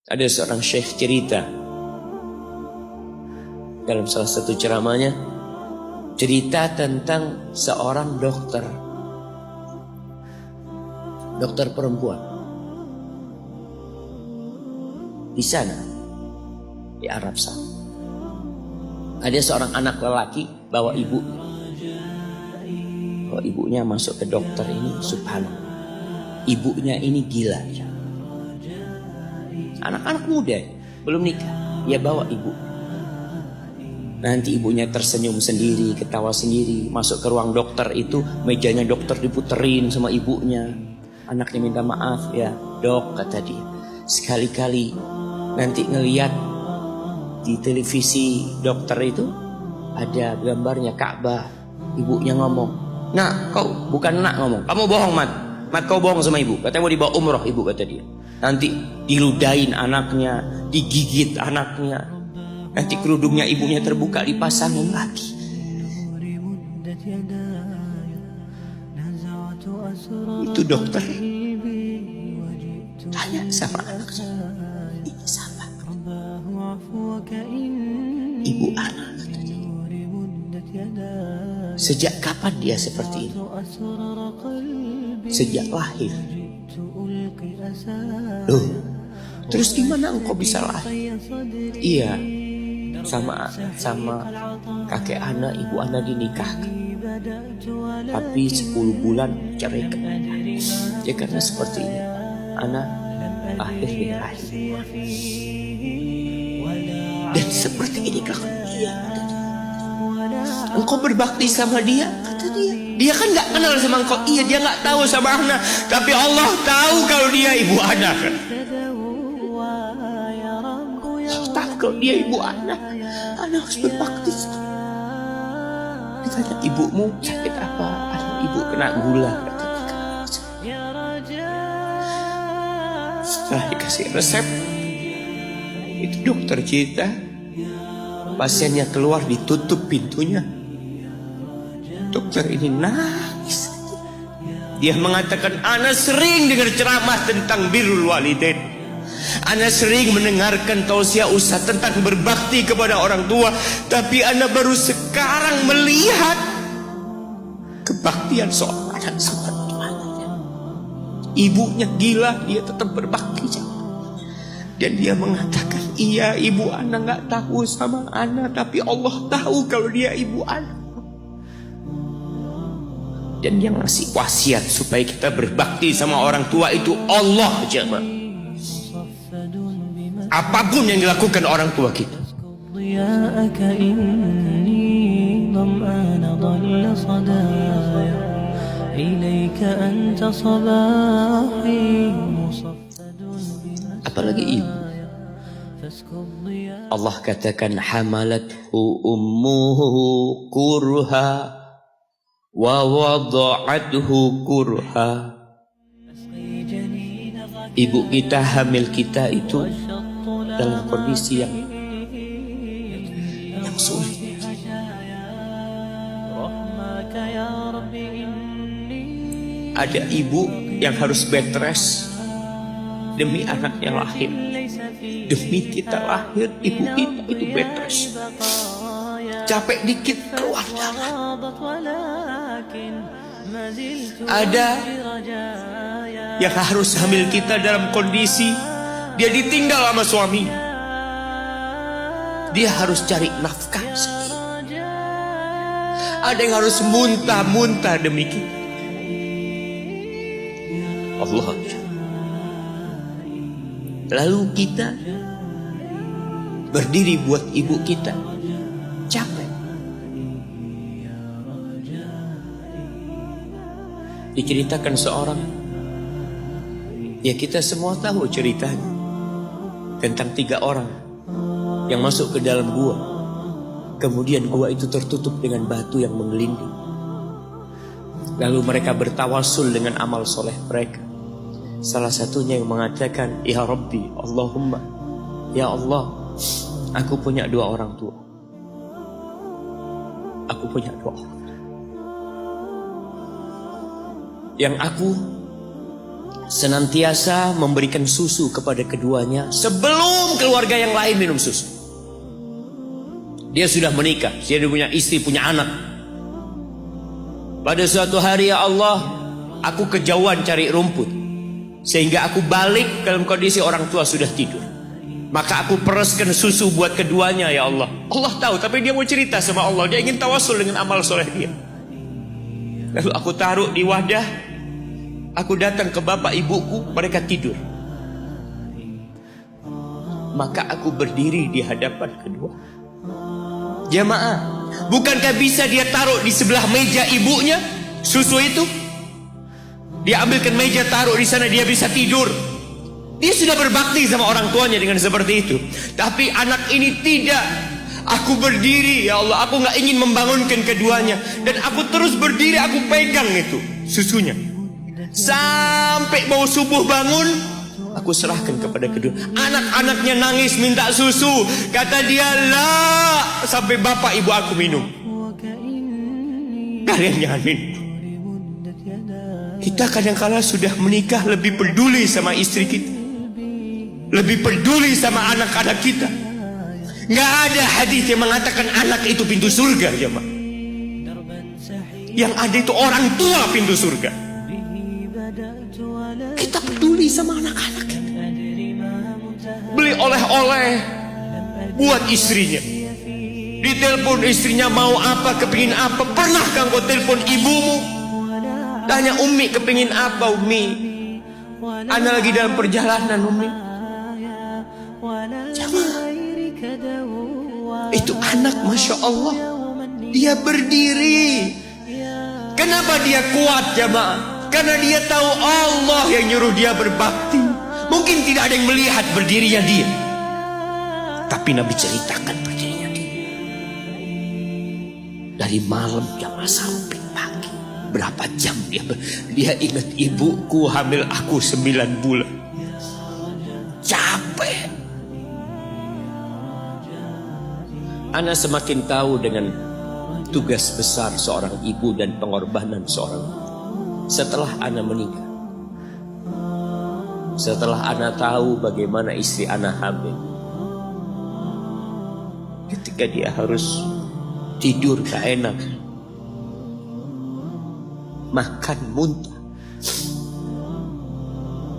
Ada seorang syekh cerita dalam salah satu ceramahnya, cerita tentang seorang dokter perempuan di sana, di Arab sana. Ada seorang anak lelaki bawa ibunya masuk ke dokter ini, subhanallah. Ibunya ini gila. Anak-anak muda, belum nikah, dia bawa ibu. Nanti ibunya tersenyum sendiri, ketawa sendiri. Masuk ke ruang dokter itu, mejanya dokter diputerin sama ibunya. Anaknya minta maaf, ya dok, kata dia, sekali-kali nanti ngeliat di televisi dokter itu ada gambarnya Ka'bah. Ibunya ngomong, nak, kau bukan nak ngomong, kamu bohong Mat, kau bohong sama ibu. Katanya mau dibawa umroh ibu, kata dia. Nanti diludahin anaknya, digigit anaknya, nanti kerudungnya ibunya terbuka, dipasangin lagi. Itu dokter tanya sama anaknya, ini siapa? Ibu anak. Sejak kapan dia seperti ini? Sejak lahir. Loh, terus gimana engkau bisa lahir? Iya, sama kakek anak, ibu anak dinikahkan, tapi 10 bulan cerai. Ya karena seperti ini, anak lahir di rahim. Dan seperti ini kakak dia. Engkau berbakti sama dia, kata dia. Dia kan gak kenal sama engkau. Iya, dia gak tahu sama anak, tapi Allah tahu kalau dia ibu anak. Allah tahu kalau dia ibu anak. Anak harus berbakti. Ditanya, ibumu sakit apa? Anak ibu kena gula. Setelah dikasih resep, itu dokter cerita, pasiennya keluar, ditutup pintunya. Dokter ini nangis. Dia mengatakan, ana sering dengar ceramah tentang birrul walidain. Ana sering mendengarkan tausiah ustaz tentang berbakti kepada orang tua, tapi ana baru sekarang melihat kebaktian seorang anak sama tuanya. Ibunya gila, dia tetap berbakti. Dan dia mengatakan, iya, ibu anak gak tahu sama anak, tapi Allah tahu kalau dia ibu anak. Dan yang ngasih wasiat supaya kita berbakti sama orang tua itu Allah, jemaah. Apapun yang dilakukan orang tua kita. Apalagi ibu. Allah katakan, hamalathu ummuhu kurha wa wada'athu kurha. Ibu kita, hamil kita itu dalam kondisi yang sulit. Ada ibu yang harus bed rest demi anaknya lahir. Demi kita lahir, ibu kita itu bed rest. Capek dikit keluar darah. Ada yang harus hamil kita dalam kondisi dia ditinggal sama suami. Dia harus cari nafkah sendiri. Ada yang harus muntah-muntah demi kita. Allah. Lalu kita berdiri buat ibu kita, capek. Diceritakan seorang, ya kita semua tahu ceritanya, tentang 3 orang yang masuk ke dalam gua. Kemudian gua itu tertutup dengan batu yang menggelinding. Lalu mereka bertawasul dengan amal soleh mereka. Salah satunya yang mengatakan, ya Rabbi, Allahumma, ya Allah, aku punya 2 orang tua. Aku punya 2 orang. Yang aku senantiasa memberikan susu kepada keduanya sebelum keluarga yang lain minum susu. Dia sudah menikah, dia punya istri, punya anak. Pada suatu hari, ya Allah, aku kejauhan cari rumput, sehingga aku balik dalam kondisi orang tua sudah tidur. Maka aku pereskan susu buat keduanya, ya Allah. Allah tahu, tapi dia mau cerita sama Allah. Dia ingin tawasul dengan amal soleh dia. Lalu aku taruh di wadah. Aku datang ke bapak ibuku, mereka tidur. Maka aku berdiri di hadapan kedua. Jamaah, bukankah bisa dia taruh di sebelah meja ibunya susu itu? Dia ambilkan meja, taruh di sana, dia bisa tidur. Dia sudah berbakti sama orang tuanya dengan seperti itu. Tapi anak ini tidak. Aku berdiri, ya Allah, aku gak ingin membangunkan keduanya. Dan aku terus berdiri, aku pegang itu susunya. Sampai mau subuh bangun, aku serahkan kepada kedua. Anak-anaknya nangis minta susu. Kata dia, lah, sampai bapak ibu aku minum. Kalian jangan minum. Kita kadang-kala sudah menikah lebih peduli sama istri kita, lebih peduli sama anak-anak kita. Nggak ada hadis yang mengatakan anak itu pintu surga, jemaah. Yang ada itu orang tua pintu surga. Kita peduli sama anak-anak kita. Beli oleh-oleh buat istrinya. Ditelepon istrinya mau apa, kepingin apa. Pernahkah engkau telepon ibumu? Tanya, Umi kepingin apa, Umi? Ana lagi dalam perjalanan, Umi. Jamaah, itu anak, Masya Allah, dia berdiri. Kenapa dia kuat, jamaah? Karena dia tahu Allah yang nyuruh dia berbakti. Mungkin tidak ada yang melihat berdirinya dia, tapi Nabi ceritakan berdirinya dia. Dari malam jamaah sampai pagi, berapa jam dia ingat, ibuku hamil aku 9 bulan. Capek. Ana semakin tahu dengan tugas besar seorang ibu dan pengorbanan seorang ibu. Setelah Ana menikah, setelah Ana tahu bagaimana istri Ana hamil, ketika dia harus tidur gak enak, makan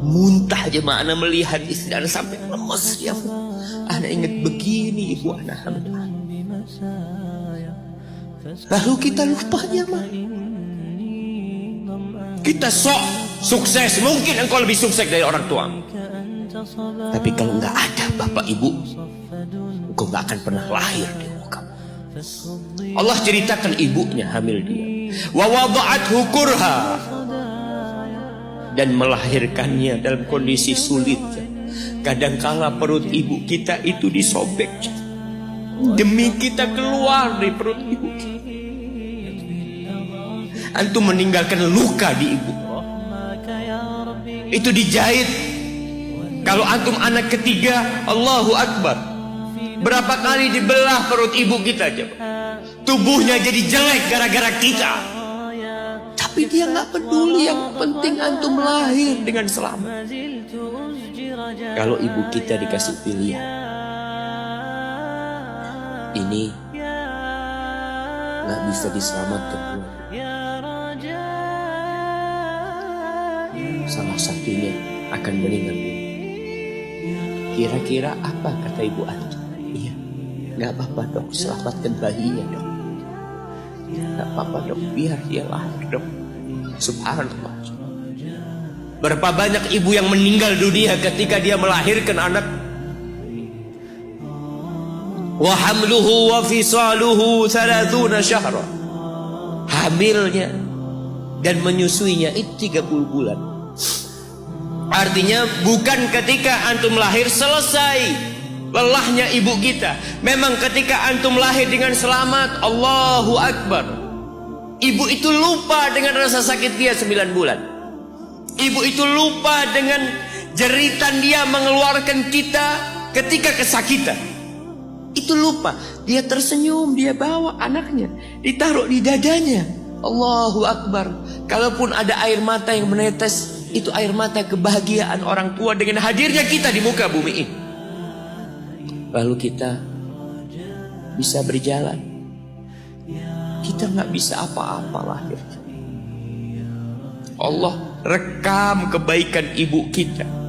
muntah aja, Ana melihat istri Ana sampai lemas dia. Ana ingat begini ibu Ana hamil. Lalu kita lupanya, mah. Kita sok sukses, mungkin engkau lebih sukses dari orang tua. Tapi kalau nggak ada bapak ibu, engkau nggak akan pernah lahir di muka. Allah ceritakan ibunya hamil dia. Wa wada'athu kurha, dan melahirkannya dalam kondisi sulit. Kadangkala perut ibu kita itu disobek demi kita keluar dari perut ibu kita. Antum meninggalkan luka di ibu, itu dijahit. Kalau antum anak ketiga, Allahu Akbar, berapa kali dibelah perut ibu kita aja. Tubuhnya jadi jelek gara-gara kita. Tapi dia gak peduli, yang penting antum lahir dengan selamat. Kalau ibu kita dikasih pilihan, ini gak bisa diselamatkan, salah satunya akan meninggal. Kira-kira apa kata ibu antum? Iya, gak apa-apa dok, selamatkan bayinya dok. Gak apa-apa dok, biar dia lahir dok. Subhanallah. Berapa banyak ibu yang meninggal dunia ketika dia melahirkan anak. Wa hamluhu wa fisaluhu 30 syahra. Hamilnya dan menyusuinya itu 30 bulan. Artinya bukan ketika antum lahir selesai lelahnya ibu kita. Memang ketika antum lahir dengan selamat, Allahu Akbar, ibu itu lupa dengan rasa sakit dia 9 bulan. Ibu itu lupa dengan jeritan dia mengeluarkan kita ketika kesakitan. Itu lupa. Dia tersenyum, dia bawa anaknya, ditaruh di dadanya. Allahu Akbar. Kalaupun ada air mata yang menetes, Itu air mata kebahagiaan orang tua dengan hadirnya kita di muka bumi ini. Lalu kita bisa berjalan. Kita nggak bisa apa-apa lahir. Allah rekam kebaikan ibu kita.